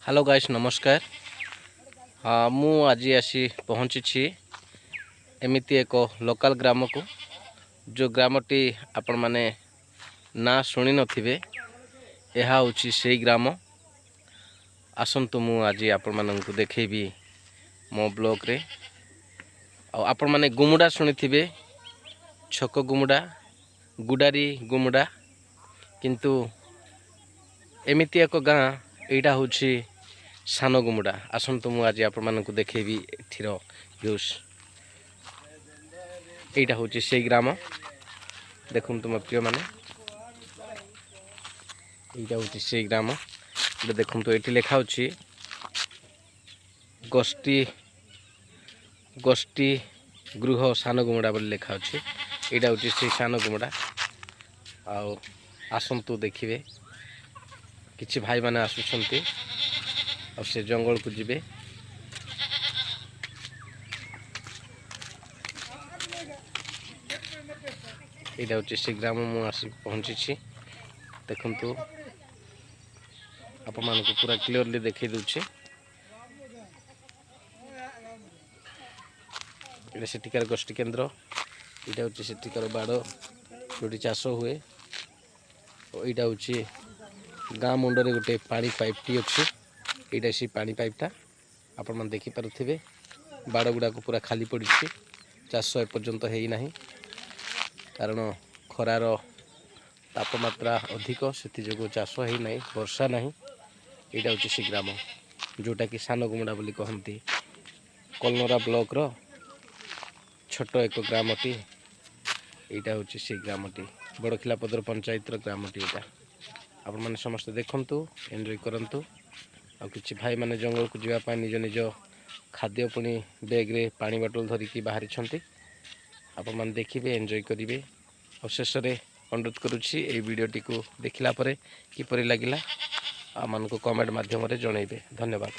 Hello guys नमस्कार। हाँ मु आज आसी पहुँची एमती एक लोकल ग्राम को जो ग्रामटी आपण माने ना शुणी नथिबे यह हूँ से ग्राम। आसतु मु आज आपण मानक देखेबी मो ब्लॉग रे। आपण माने गुमुडा शुणी छक गुमुडा गुडारी गुमुडा किंतु एमती एक गाँ यहाँ हूँ सान गुमुडा। आसतु मु आज आपण मानक देखेबी एठिर व्यूज। यहाँ हूँ से ग्राम देखु तुम प्रिय माने यहाँ हूँ से ग्राम देखु ये लिखा गोष्ठी गोष्ठी गृह सान गुमुडा बोली लिखा यहाँ हूँ से सान गुमुडा। आसतु देखिए किछि भाई माने आसुछंती और से जंगल को जिबे। यहाँ हूँ से ग्राम मु आसी पहुँची देखु आप मान को पूरा क्लियरली देखई दूचे। ये सेठिकार गोष्ठी केन्द्र यहाँ हूँ सेठिकार बाड़ जो चाष हुए। यहाँ हूँ गाँ मुंडरे गोटे पानी पाइप टी अच्छी यहाँ से पानी पाइपटा आपण मैंने देखिपे बाड़ गुड़ाक पूरा खाली पड़ी चाष एपर्यंत है ना कारण खरार तापमात्रा अधिक से जो चाष है ना वर्षा ना। यहाँ हूँ से ग्राम जोटा कि सान गुमुडा बोली कहती कलनरा ब्लॉक रो छोट एक ग्रामटी। यहाँ हूँ से ग्रामटी बड़खिलापदर पंचायतर ग्रामटी। यहाँ आपण मैंने समस्त देखु एंजॉय करंतु। आ किछि भाई माने जंगल को जीवापाई निज निज खाद्य पुणी बैग रे पानी बोतल धरिकी बाहरी छंती। आपण मैंने देखिए एंजॉय करेंगे। और शेष में अनुरोध करुच्ची ये वीडियोटी को देखला परे किपरि लागिला आ मान को कमेंट माध्यम रे जणाइबे। धन्यवाद।